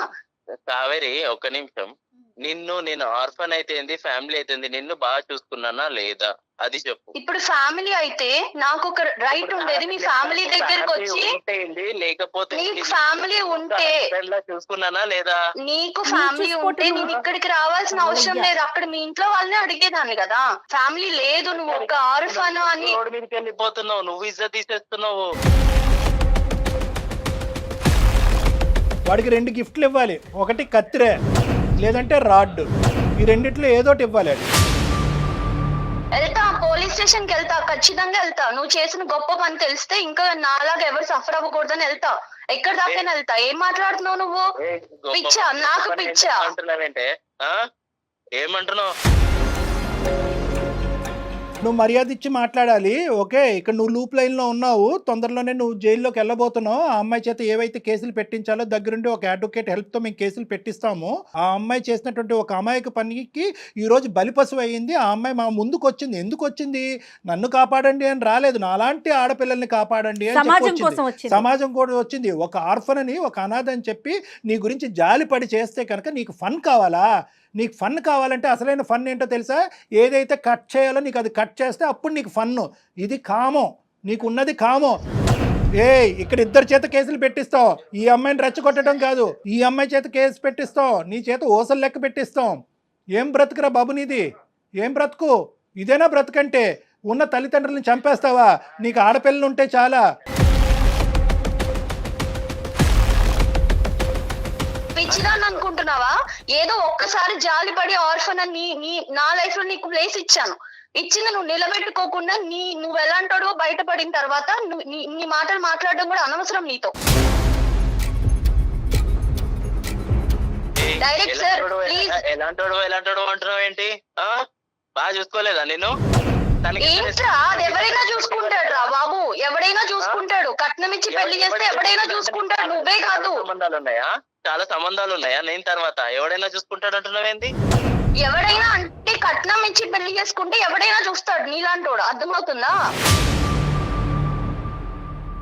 కావేరి ఒక్క నిమిషం, నేను ఆర్ఫన్ అయితే ఫ్యామిలీ అయితే నిన్ను బాగా చూసుకున్నానా లేదా అది చెప్పు. ఇప్పుడు ఫ్యామిలీ అయితే నాకు ఒక రైట్ ఉండేది, మీ ఫ్యామిలీ దగ్గరకు వచ్చి, లేకపోతే నీకు ఫ్యామిలీ ఉంటే చూసుకున్నానా లేదా? నీకు ఫ్యామిలీ ఉంటే నేను ఇక్కడికి రావాల్సిన అవసరం లేదు, అక్కడ మీ ఇంట్లో వాళ్ళని అడిగేదాన్ని కదా. ఫ్యామిలీ లేదు, నువ్వు ఒక ఆర్ఫన్ అని రోడ్డు మీదకి వెళ్ళిపోతున్నావు, నువ్వు ఇజ్జత్ తీసేస్తున్నావు. వాడికి 2 గిఫ్ట్లు ఇవ్వాలి. ఒకటి కత్తిరే లేదంటే రాడ్, ఈ రెండిట్లో ఏదోటి ఇవ్వాలి. వెళ్తా, పోలీస్ స్టేషన్ కి వెళ్తా, ఖచ్చితంగా వెళ్తా. నువ్వు చేసిన గొప్ప పని తెలిస్తే ఇంకా నాలాగా ఎవరు సఫర్ అవ్వకూడదని వెళ్తా. ఎక్కడ దాకా వెళ్తా. ఏం మాట్లాడుతున్నావు నువ్వు? పిచ్చా, నాకు పిచ్చా. అంటున్నావేంటే? ఏమంటున్నావు? నువ్వు మర్యాద ఇచ్చి మాట్లాడాలి. ఓకే, ఇక్కడ నువ్వు లూప్ లైన్లో ఉన్నావు, తొందరలోనే నువ్వు జైల్లోకి వెళ్ళబోతున్నావు. ఆ అమ్మాయి చేత ఏవైతే కేసులు పెట్టించాలో దగ్గరుండి ఒక అడ్వకేట్ హెల్ప్తో మేము కేసులు పెట్టిస్తాము. ఆ అమ్మాయి చేసినటువంటి ఒక అమాయక పనికి ఈరోజు బలిపశువు అయ్యింది. ఆ అమ్మాయి మా ముందుకు వచ్చింది. ఎందుకు వచ్చింది? నన్ను కాపాడండి అని రాలేదు, నాలాంటి ఆడపిల్లల్ని కాపాడండి అని సమాజం కూడా వచ్చింది. ఒక ఆర్ఫన్ అని, ఒక అనాథ అని చెప్పి నీ గురించి జాలిపడి చేస్తే కనుక నీకు ఫన్ కావాలా? నీకు ఫన్ కావాలంటే అసలైన ఫన్ ఏంటో తెలుసా? ఏదైతే కట్ చేయాలో నీకు అది కట్ చేస్తే అప్పుడు నీకు ఫన్ను. ఇది కామం, నీకు ఉన్నది కామం. ఇక్కడ 2 చేత కేసులు పెట్టిస్తావు. ఈ అమ్మాయిని రెచ్చగొట్టడం కాదు, ఈ అమ్మాయి చేత కేసు పెట్టిస్తావు, నీ చేత ఓసలు లెక్క పెట్టిస్తాం. ఏం బ్రతుకురా బాబు నీది? ఏం బ్రతుకు? ఇదేనా బ్రతుకంటే? ఉన్న తల్లిదండ్రులను చంపేస్తావా? నీకు ఆడపిల్లలు ఉంటే చాలా. పిచ్చిదాన్ని అనుకుంటున్నావా? ఏదో ఒక్కసారి జాలిపడి ఆర్ఫన్ అని నా లైఫ్ లో నీకు ప్లేస్ ఇచ్చాను. ఇచ్చింది నువ్వు నిలబెట్టుకోకుండా నువ్వు ఎలాంటాడో బయటపడిన తర్వాత నీ మాటలు మాట్లాడడం కూడా అనవసరం నీతో. Direct sir please. ఎలాంటోడు అంటున్నావు ఏంటి? బాగా చూసుకోలేదా నేను? ఏంట్రా, అది ఎవరైనా చూసుకుంటాడు రా బాబు, ఎవడైనా చూసుకుంటాడు. కట్నం ఇచ్చి పెళ్లి చేస్తే ఎవడైనా చూసుకుంటాడు, నువ్వే కాదు. సంబంధాలు ఉన్నాయా? చాలా సంబంధాలు ఉన్నాయా? నేను తర్వాత ఎవడైనా చూసుకుంటాడు అంటున్నావేంటి? ఎవడైనా అంటే కట్నం ఇచ్చి పెళ్లి చేసుకుంటే ఎవడైనా చూస్తాడు నీలాంటోడు. అర్థమవుతుందా?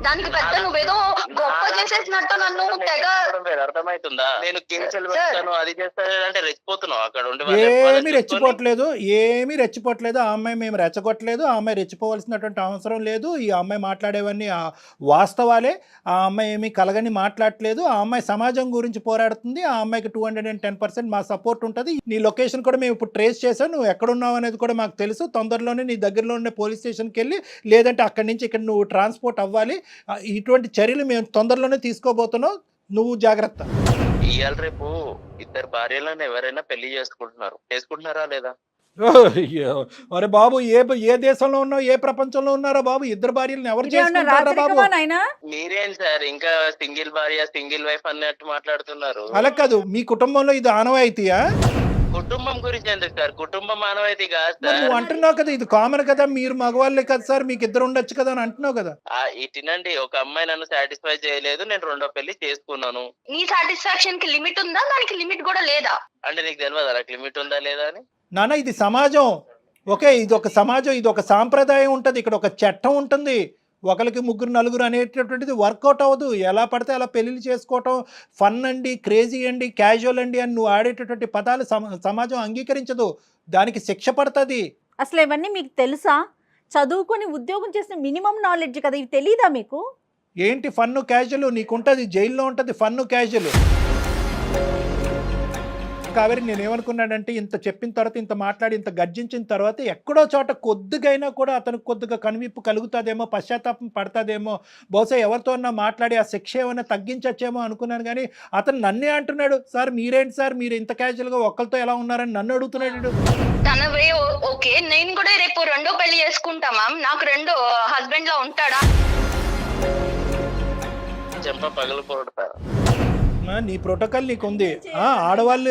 దానికి పెద్ద నువ్వేదో గొప్ప చేసేసినట్టు నన్ను తెగ. అర్థమవుతుందా? నేను కేసులు పెడతాను, అది చేస్తానంటే రెచ్చిపోతున్నావు అక్కడ ఉండి. ఏమీ రెచ్చిపోవట్లేదు. ఆ అమ్మాయి మేము రెచ్చగొట్టలేదు. ఆ అమ్మాయి రెచ్చిపోవాల్సినటువంటి అవసరం లేదు. ఈ అమ్మాయి మాట్లాడేవన్నీ వాస్తవాలే. ఆ అమ్మాయి ఏమీ కలగని మాట్లాడలేదు. ఆ అమ్మాయి సమాజం గురించి పోరాడుతుంది. ఆ అమ్మాయికి 210% మా సపోర్ట్ ఉంటుంది. నీ లొకేషన్ కూడా మేము ఇప్పుడు ట్రేస్ చేసాం. నువ్వు ఎక్కడున్నావు అనేది కూడా మాకు తెలుసు. తొందరలోనే నీ దగ్గరలో ఉండే పోలీస్ స్టేషన్కి వెళ్ళి, లేదంటే అక్కడి నుంచి ఇక్కడ నువ్వు ట్రాన్స్పోర్ట్ అవ్వాలి. ఇటువంటి చర్యలు మేము తొందరలోనే తీసుకోబోతున్నాం. నువ్వు జాగ్రత్త. ఇవాళ రేపు 2 భార్యలను ఎవరైనా పెళ్లి చేసుకుంటున్నారా లేదా? అరే బాబు, ఏ దేశంలో ఉన్నావు, ఏ ప్రపంచంలో ఉన్నారా బాబు? 2 భార్యలను ఎవరు చేసుకుంటారా బాబు? మీరేం సార్ ఇంకా సింగిల్ భార్య సింగిల్ వైఫ్ అన్నట్టు మాట్లాడుతున్నారు? అలా కాదు, మీ కుటుంబంలో ఇది ఆనవాయితీయా? కుటుంబం గురించి ఎందుకు సార్? కుటుంబం మానవాయితీ కాదు సార్. నువ్వు అంటున్నావు కదా ఇది కామన్ కదా, మీరు మగవాళ్ళే కదా సార్, మీకు 2 ఉండొచ్చు కదా అని అంటున్నావు కదా. ఇటునండి, ఒక అమ్మాయి నన్ను సాటిస్ఫై చేయలేదు, నేను 2వ పెళ్లి చేసుకున్నాను. నీ సాటిస్ఫాక్షన్ కి లిమిట్ ఉందా? దానికి లిమిట్ కూడా లేదా? అంటే నీకు తెలియదా నాకు లిమిట్ ఉందా లేదా అని? నాన్న, ఇది సమాజం. ఓకే, ఇది ఒక సమాజం, ఇది ఒక సాంప్రదాయం ఉంటుంది, ఇక్కడ ఒక చట్టం ఉంటుంది. ఒకరికి 3 4 అనేటటువంటిది వర్కౌట్ అవ్వదు. ఎలా పడితే అలా పెళ్ళిళ్ళు చేసుకోవటం ఫన్ అండి, క్రేజీ అండి, క్యాజువల్ అండి అని నువ్వు ఆడేటటువంటి పదాలు సమాజం అంగీకరించదు. దానికి శిక్ష పడుతుంది. అసలు ఇవన్నీ మీకు తెలుసా? చదువుకొని ఉద్యోగం చేసిన మినిమం నాలెడ్జ్ కదా, ఇవి తెలీదా మీకు? ఏంటి ఫన్ను క్యాజువల్? నీకుంటుంది, జైల్లో ఉంటుంది ఫన్ను క్యాజువల్. కావేరి, నేనేమనుకున్నానంటే ఇంత చెప్పిన తర్వాత, ఇంత మాట్లాడి, ఇంత గర్జించిన తర్వాత ఎక్కడో చోట కొద్దిగైనా కూడా అతనికి కొద్దిగా కనువిప్పు కలుగుతుందేమో, పశ్చాత్తాపం పడతాదేమో, బహుశా ఎవరితో మాట్లాడి ఆ శిక్ష ఏమైనా తగ్గించచ్చేమో అనుకున్నాను. కానీ అతను నన్నే అంటున్నాడు, సార్ మీరేంటి సార్, మీరు ఇంత క్యాజువల్గా ఒక్కరితో ఎలా ఉన్నారని నన్ను అడుగుతున్నాడు. తనవే ఓకే, నేను కూడా రేపు 2వ పెళ్లి చేసుకుంటా మ్యామ్. నాకు 2 హస్బెండ్ లా ఉంటాడా? చెంప పగలకూడతారు. నీ ప్రోటోకాల్ నీకుంది. ఆడవాళ్ళు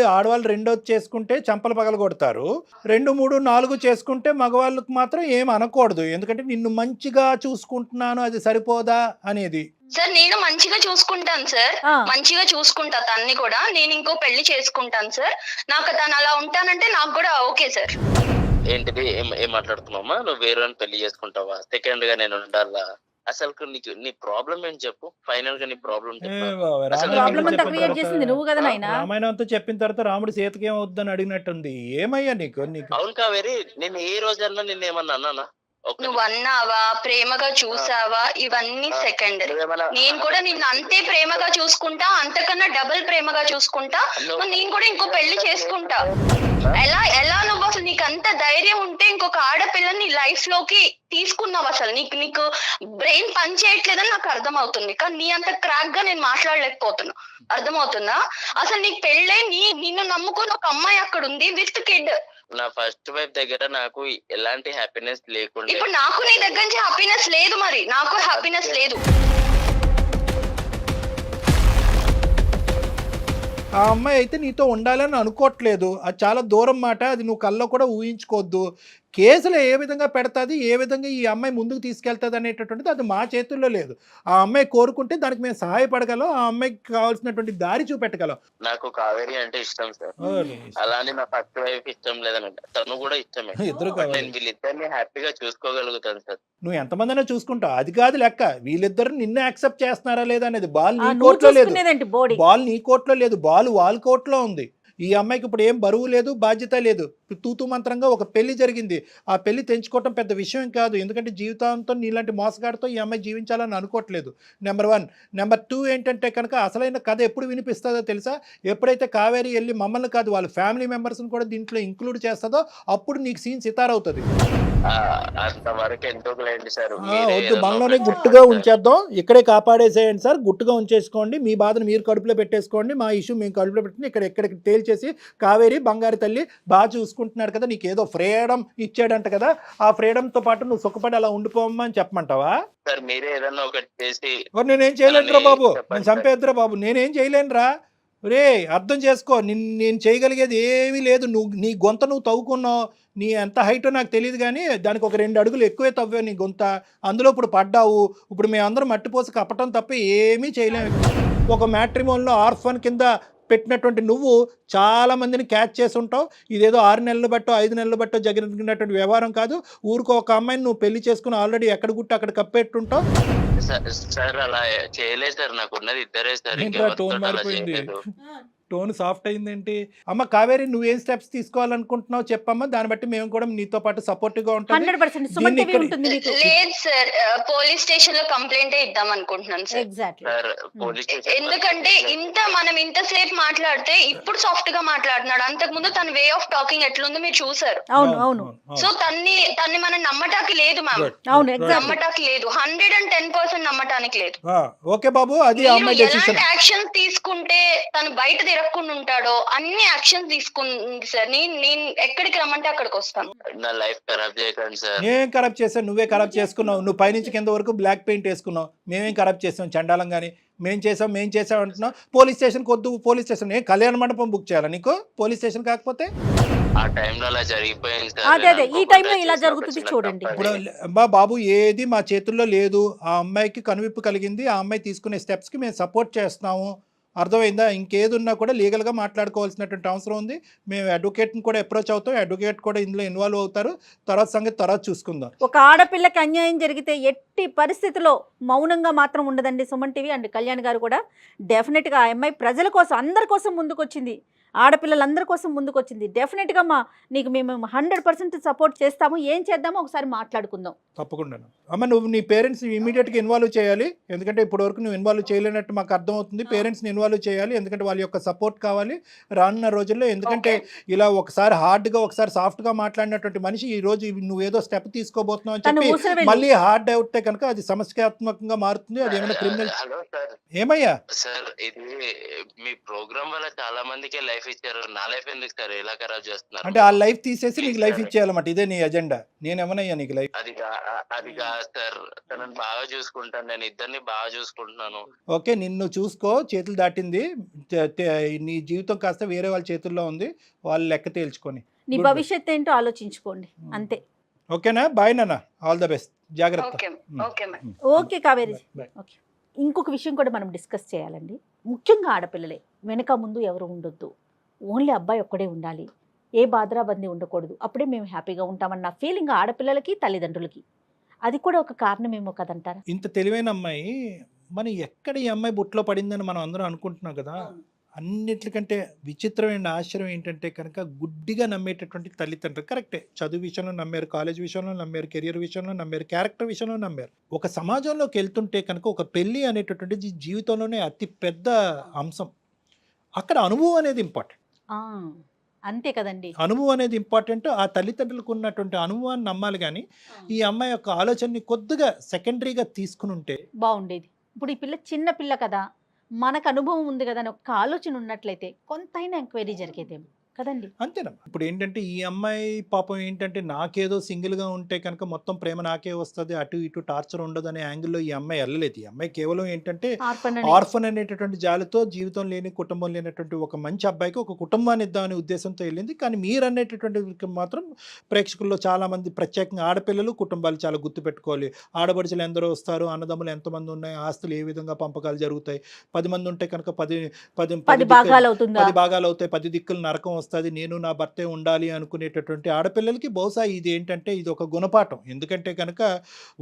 2వ చేసుకుంటే చంపలు పగలగొడతారు, 2 3 4 చేసుకుంటే మగవాళ్ళకు మాత్రం ఏం అనకూడదు. ఎందుకంటే నిన్ను మంచిగా చూసుకుంటున్నాను, అది సరిపోదా అనేది. సార్ నేను మంచిగా చూసుకుంటాను సార్, మంచిగా చూసుకుంటా తన్ని కూడా. నేను ఇంకో పెళ్లి చేసుకుంటాను సార్. నాకు తను అలా ఉంటానంటే నాకు కూడా ఓకే సార్. ఏంటిది? ఏం మాట్లాడుతున్నావమ్మా? నువ్వు వేరే పెళ్లి చేసుకుంటావా? సెకండ్ గా నేను ఉండాలా? అసలు నీ ప్రాబ్లం ఏంటి చెప్పు. ఫైనల్ గా నీ ప్రాబ్లం రామాయణంతో చెప్పిన తర్వాత రాముడు సీతకి ఏమవుద్దని అడిగినట్టుంది. ఏమయ్యా నీకు? అవును కావేరి, నేను ఏ రోజన్నా నిన్నేమన్నా అన్నానా? నువ్వు అన్నావా, ప్రేమగా చూసావా, ఇవన్నీ సెకండ్. నేను కూడా నిన్ను అంతే ప్రేమగా చూసుకుంటా, అంతకన్నా డబుల్ ప్రేమగా చూసుకుంటా. నేను కూడా ఇంకో పెళ్లి చేసుకుంటా. ఎలా నువ్వు అసలు నీకు అంత ధైర్యం ఉంటే ఇంకొక ఆడపిల్లని లైఫ్ లోకి తీసుకున్నావు? అసలు నీకు బ్రెయిన్ పని చేయట్లేదని నాకు అర్థమవుతుంది, కానీ నీ అంత క్రాక్ గా నేను మాట్లాడలేకపోతున్నా. అర్థమవుతుందా? అసలు నీకు పెళ్ళై నిన్ను నమ్ముకుని ఒక అమ్మాయి అక్కడ ఉంది విత్ కిడ్. నా ఫస్ట్ వైఫ్ దగ్గర నాకు ఎలాంటి హ్యాపీనెస్ లేకుండా, ఇప్పుడు నాకు నీ దగ్గర నుంచి హ్యాపీనెస్ లేదు, మరి నాకు హ్యాపీనెస్ లేదు. ఆ అమ్మాయి అయితే నీతో ఉండాలని అనుకోవట్లేదు, అది చాలా దూరం మాట, అది నువ్వు కల్లో కూడా ఊహించుకోవద్దు. కేసులు ఏ విధంగా పెడతాది, ఏ విధంగా ఈ అమ్మాయి ముందుకు తీసుకెళ్తుంది అనేటటువంటిది అది మా చేతుల్లో లేదు. ఆ అమ్మాయి కోరుకుంటే దానికి మేము సహాయపడగలం, ఆ అమ్మాయికి కావాల్సినటువంటి దారి చూపెట్టగలం. నాకు కావేరి అంటే ఇష్టం సార్, అలానే నా ఫస్ట్ వైఫ్ ఇష్టం లేదనంట, తను కూడా ఇష్టమే. ఇద్దరు But నేను వీళ్ళిద్దరిని హ్యాపీగా చూసుకోగలుగుతాను సార్. నువ్వు ఎంతమందినా చూసుకుంటావు, అది కాదు లెక్క. వీళ్ళిద్దరు నిన్ను యాక్సెప్ట్ చేస్తున్నారా లేదా అనేది. బాల్ నీ నువ్వు కోర్టులో లేదు, చూసుకునేదేంటి బాడీ? బాల్ నీ కోర్టులో లేదు, బాల్ వాళ్ళ కోర్టులో ఉంది. ఈ అమ్మాయికి ఇప్పుడు ఏం బరువు లేదు, బాధ్యత లేదు. తూతూ మంత్రంగా ఒక పెళ్లి జరిగింది. ఆ పెళ్లి తెంచుకోవటం పెద్ద విషయం కాదు, ఎందుకంటే జీవితాంతం నీలాంటి మోసగాడితో ఈ అమ్మాయి జీవించాలని అనుకోవట్లేదు. నెంబర్ 1. నెంబర్ 2 ఏంటంటే కనుక అసలైన కథ ఎప్పుడు వినిపిస్తుందో తెలుసా? ఎప్పుడైతే కావేరి వెళ్ళి మమ్మల్ని కాదు వాళ్ళ ఫ్యామిలీ మెంబర్స్ని కూడా దీంట్లో ఇంక్లూడ్ చేస్తుందో అప్పుడు నీకు సీన్ సితారవుతుంది. అంతవరకు ఎందుకు లేండి సార్, వద్దు, మనలోనే గుట్టుగా ఉంచేద్దాం, ఇక్కడే కాపాడేసేయండి సార్, గుట్టుగా ఉంచేసుకోండి. మీ బాధను మీరు కడుపులో పెట్టేసుకోండి, మా ఇష్యూ మేము కడుపులో పెట్టుకుని ఇక్కడికి తేల్చేసి కావేరి బంగారు తల్లి బాగా చూసుకుంటున్నాడు కదా, నీకు ఏదో ఫ్రీడమ్ ఇచ్చాడంట కదా, ఆ ఫ్రీడమ్తో పాటు నువ్వు సుఖపడి అలా ఉండిపోమ్మా అని చెప్పమంటావా? సార్ మీరే ఏదన్నా ఒకటి చేసి. నేనేం చేయలేనురా బాబు, నేను చంపేద్దురా బాబు, నేనేం చేయలేనురా. రే అర్థం చేసుకో, నేను చేయగలిగేది ఏమీ లేదు. నీ గొంత నువ్వు తవ్వుకున్నావు, నీ ఎంత హైటో నాకు తెలియదు, కానీ దానికి ఒక 2 అడుగులు ఎక్కువే తవ్వావు నీ గొంత. అందులో ఇప్పుడు పడ్డావు, ఇప్పుడు మేమందరం మట్టిపోసి కప్పటం తప్ప ఏమీ చేయలేము. ఒక మ్యాట్రిమోన్లో ఆర్ఫన్ కింద పెట్టినటువంటి నువ్వు చాలా మందిని క్యాచ్ చేసి ఉంటావు. ఇదేదో 6 నెలలు బట్టో 5 నెలలు బట్టో జరిగినటువంటి వ్యవహారం కాదు. ఊరికో ఒక అమ్మాయిని నువ్వు పెళ్లి చేసుకుని ఆల్రెడీ ఎక్కడ గుట్టు అక్కడ కప్పెట్టుంటావు. సార్ అలా చేయలేదు సార్, నాకు ఉన్నది ఇద్దరే సార్. టోన్ మారిపోయింది, టోన్ సాఫ్ట్ అయిందేంటి? అమ్మ కావేరి, నువ్వేం స్టెప్స్ తీసుకోవాలనుకుంటున్నావు చెప్పమ్మా, దాన్ని బట్టి మేము కూడా నీతో పాటు సపోర్టివ్ గా ఉంటాం. 100% సుమన్ టీవీ ఉంటుంది నీకు. లేదు సార్, పోలీస్ స్టేషన్ లో కంప్లైంట్ ఇద్దాం అనుకుంటున్నాను సార్. ఎగ్జాక్ట్లీ. ఎందుకంటే మనం ఇంతసేపు మాట్లాడితే ఇప్పుడు సాఫ్ట్ గా మాట్లాడుతున్నాడు, అంతకు ముందు తన వే ఆఫ్ టాకింగ్ ఎట్లుందో మీరు చూసారు. అవును అవును. సో తన్ని మనం నమ్మటానికి లేదు మ్యామ్, అవును ఎగ్జాక్ట్లీ. నమ్మటానికి లేదు, 110% నమ్మటానికి లేదు. ఓకే బాబు, అది అమ్మాయి డెసిషన్. ఎలాంటి యాక్షన్స్ తీసుకుంటే తను బయట తిరగకుండా ఉంటాడో అన్ని యాక్షన్స్ తీసుకుంది సార్. నేను ఎక్కడికి రమ్మంటే అక్కడికి వస్తాను. నా లైఫ్ ఖరాబ్ చేయకండి సార్. నేనేం ఖరాబ్ చేశాను? నువ్వే ఖరాబ్ చేసుకున్నావు. నువ్వు పైనుంచి కింద వరకు బ్లాక్ పెయింట్ వేసుకున్నావు. మేమేం ఖరాబ్ చేసాం చండాలం? కానీ మేం చేసాం అంటున్నావు. పోలీస్ స్టేషన్కి వద్దు, పోలీస్ స్టేషన్ ఏ కళ్యాణ మండపం బుక్ చేయాలా నీకు? పోలీస్ స్టేషన్ కాకపోతే ఆ టైంలో అలా జరిగిపోయింది సార్. అదే ఈ టైంలో ఇలా జరుగుతుంది చూడండి. ఇప్పుడు బాబు ఏది మా చేతుల్లో లేదు. ఆ అమ్మాయికి కనువిప్పు కలిగింది, ఆ అమ్మాయి తీసుకునే స్టెప్స్కి మేము సపోర్ట్ చేస్తున్నాము. అర్థమైందా? ఇంకేది ఉన్నా కూడా లీగల్గా మాట్లాడుకోవాల్సినటువంటి అవసరం ఉంది. మేము అడ్వకేట్ని కూడా అప్రోచ్ అవుతాం, అడ్వకేట్ కూడా ఇందులో ఇన్వాల్వ్ అవుతారు. తర్వాత సంగతి తర్వాత చూసుకుందాం. ఒక ఆడపిల్లకి అన్యాయం జరిగితే ఎట్టి పరిస్థితిలో మౌనంగా మాత్రం ఉండదండి సుమన్ టీవీ అండ్ కళ్యాణ్ గారు కూడా. డెఫినెట్గా ఆ అమ్మాయి ప్రజల కోసం, అందరి కోసం ముందుకొచ్చింది, ఆడపిల్లలందరి కోసం ముందుకొచ్చింది. డెఫినెట్గా నీకు మేము 100% సపోర్ట్ చేస్తాము. ఏం చేద్దామో ఒకసారి మాట్లాడుకుందాం. తప్పకుండా అమ్మ, నువ్వు నీ పేరెంట్స్ ఇమీడియట్గా ఇన్వాల్వ్ చేయాలి. ఎందుకంటే ఇప్పటివరకు నువ్వు ఇన్వాల్వ్ చేయలేనట్టు మాకు అర్థమవుతుంది. పేరెంట్స్ని ఇన్వాల్వ్ చేయాలి, ఎందుకంటే వాళ్ళ యొక్క సపోర్ట్ కావాలి రానున్న రోజుల్లో. ఎందుకంటే ఇలా ఒకసారి హార్డ్గా ఒకసారి సాఫ్ట్గా మాట్లాడినటువంటి మనిషి ఈ రోజు నువ్వేదో స్టెప్ తీసుకోబోతున్నావు అని చెప్పి మళ్ళీ హార్డ్ అవుతే కనుక అది సమస్యాత్మకంగా మారుతుంది. అది ఏమైనా క్రిమినల్. ఏమయ్యా సార్, ఇది మీ ప్రోగ్రామ్ వల్ల చాలా మందికి లైఫ్ ఇచ్చారు, నా లైఫ్ ఎందుకు సార్ ఇలా ఖరాబ్ చేస్తున్నారు? అంటే ఆ లైఫ్ తీసేసి నీకు లైఫ్ ఇచ్చేయాలన్నమాట, ఇదే నీ ఎజెండా? నేనేమన్నాయ్యా నీకు లైఫ్? అది కాదు సార్, తనని బాగా చూసుకుంటాను, నేను ఇద్దరిని బాగా చూసుకుంటున్నాను. ఓకే, నిన్ను చూసుకో, చేతులు దాటింది, నీ జీవితం కాస్త వేరే వాళ్ళ చేతుల్లో ఉంది, వాళ్ళు లెక్క తేల్చుకొని నీ భవిష్యత్తు ఏంటో ఆలోచించుకోండి అంతే. ఓకేనా? బాయ్ నాన్న, ఆల్ ద బెస్ట్, జాగ్రత్త. ఓకే కావేరి. ఓకే, ఇంకొక విషయం కూడా మనం డిస్కస్ చేయాలండి. ముఖ్యంగా ఆడపిల్లలే, వెనక ముందు ఎవరు ఉండొద్దు, ఓన్లీ అబ్బాయి ఒక్కడే ఉండాలి, ఏ బాధరాబందీ ఉండకూడదు, అప్పుడే మేము హ్యాపీగా ఉంటామన్న ఫీలింగ్ ఆడపిల్లలకి తల్లిదండ్రులకి. అది కూడా ఒక కారణమేమో కదంటారా? ఇంత తెలివైన అమ్మాయి మన ఎక్కడ ఈ అమ్మాయి బుట్లో పడిందని మనం అందరం అనుకుంటున్నాం కదా. అన్నిటికంటే విచిత్రమైన ఆశ్చర్యం ఏంటంటే కనుక గుడ్డిగా నమ్మేటటువంటి తల్లిదండ్రులు. కరెక్టే, చదువు విషయంలో నమ్మారు, కాలేజ్ విషయంలో నమ్మారు, కెరియర్ విషయంలో నమ్మారు, క్యారెక్టర్ విషయంలో నమ్మారు. ఒక సమాజంలోకి వెళ్తుంటే కనుక ఒక పెళ్ళి అనేటటువంటిది జీవితంలోనే అతి పెద్ద అంశం. అక్కడ అనుభవం అనేది ఇంపార్టెంట్. ఆ, అంతే కదండి. అనుభవం అనేది ఇంపార్టెంట్. ఆ తల్లిదండ్రులకు ఉన్నటువంటి అనుభవాన్ని నమ్మాలి, కానీ ఈ అమ్మాయి యొక్క ఆలోచనని కొద్దిగా సెకండరీగా తీసుకుని ఉంటే బాగుండేది. ఇప్పుడు ఈ పిల్ల చిన్న పిల్ల కదా, మనకు అనుభవం ఉంది కదా అని ఒక ఆలోచన ఉన్నట్లయితే కొంతైనా ఎంక్వైరీ జరిగేదేమో కదండి. అంతేనమ్మా. ఇప్పుడు ఏంటంటే ఈ అమ్మాయి పాపం ఏంటంటే నాకేదో సింగిల్గా ఉంటే కనుక మొత్తం ప్రేమ నాకే వస్తుంది, అటు ఇటు టార్చర్ ఉండదు అనే యాంగిల్లో ఈ అమ్మాయి వెళ్ళలేదు. ఈ అమ్మాయి కేవలం ఏంటంటే ఆర్ఫన్ అనేటటువంటి జాలితో జీవితం లేని, కుటుంబం లేనటువంటి ఒక మంచి అబ్బాయికి ఒక కుటుంబాన్ని ఇద్దామనే ఉద్దేశంతో వెళ్ళింది. కానీ మీరు అనేటటువంటి మాత్రం ప్రేక్షకుల్లో చాలామంది, ప్రత్యేకంగా ఆడపిల్లలు కుటుంబాలు చాలా గుర్తుపెట్టుకోవాలి. ఆడపడుచులు ఎందరో వస్తారు, అన్నదమ్ములు ఎంతమంది ఉన్నాయి, ఆస్తులు ఏ విధంగా పంపకాలు జరుగుతాయి, 10 మంది ఉంటే కనుక 10 భాగాలు అవుతుందా, 10 భాగాలు అవుతాయి, 10 దిక్కులు నరకం వస్తుంది, నేను నా భర్తే ఉండాలి అనుకునేటటువంటి ఆడపిల్లలకి బహుశా ఇది ఏంటంటే ఇది ఒక గుణపాఠం. ఎందుకంటే కనుక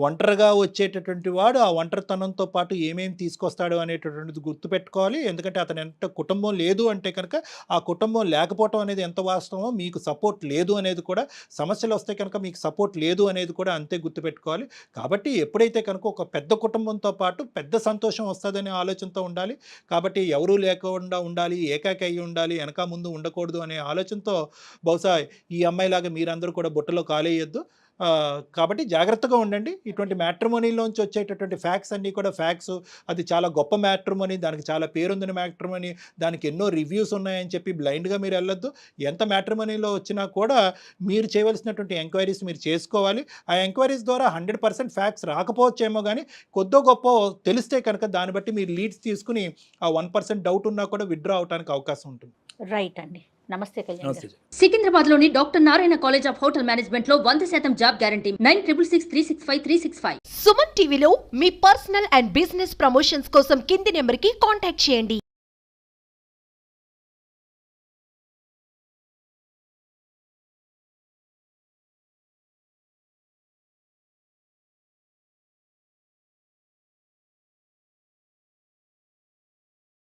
ఒంటరిగా వచ్చేటటువంటి వాడు ఆ ఒంటరితనంతో పాటు ఏమేమి తీసుకొస్తాడు అనేటటువంటిది గుర్తుపెట్టుకోవాలి. ఎందుకంటే అతను ఎంత కుటుంబం లేదు అంటే కనుక ఆ కుటుంబం లేకపోవటం అనేది ఎంత వాస్తవమో, మీకు సపోర్ట్ లేదు అనేది కూడా, సమస్యలు వస్తే కనుక మీకు సపోర్ట్ లేదు అనేది కూడా అంతే గుర్తుపెట్టుకోవాలి. కాబట్టి ఎప్పుడైతే కనుక ఒక పెద్ద కుటుంబంతో పాటు పెద్ద సంతోషం వస్తుందనే ఆలోచనతో ఉండాలి. కాబట్టి ఎవరూ లేకుండా ఉండాలి, ఏకాకి అయ్యి ఉండాలి, వెనక ముందు ఉండకూడదు అనే ఆలోచనతో బహుశా ఈ అమ్మాయిలాగా మీరందరూ కూడా బుట్టలో కాలేయొద్దు. కాబట్టి జాగ్రత్తగా ఉండండి. ఇటువంటి మ్యాట్రిమోనీలోంచి వచ్చేటటువంటి ఫ్యాక్ట్స్ అన్నీ కూడా ఫ్యాక్ట్స్, అది చాలా గొప్ప మ్యాట్రిమోనీ, దానికి చాలా పేరుందని మ్యాట్రిమోనీ, దానికి ఎన్నో రివ్యూస్ ఉన్నాయని చెప్పి బ్లైండ్గా మీరు వెళ్ళొద్దు. ఎంత మ్యాట్రిమోనీలో వచ్చినా కూడా మీరు చేయవలసినటువంటి ఎంక్వైరీస్ మీరు చేసుకోవాలి. ఆ ఎంక్వైరీస్ ద్వారా 100% ఫ్యాక్ట్స్ రాకపోవచ్చేమో, కానీ కొద్దో గొప్ప తెలిస్తే కనుక దాన్ని బట్టి మీరు లీడ్స్ తీసుకుని ఆ 1% డౌట్ ఉన్నా కూడా విత్డ్రా అవడానికి అవకాశం ఉంటుంది. రైట్ అండి. నమస్తే కళ్యాణ్ గారు. సికింద్రాబాద్ లోని doctor Narayana college of hotel management లో 100% జాబ్ గ్యారంటీ 966365365365. సుమన్ టీవీలో మీ పర్సనల్ అండ్ బిజినెస్ ప్రమోషన్స్ కోసం కింది నెంబర్కి కాంటాక్ట్ చేయండి.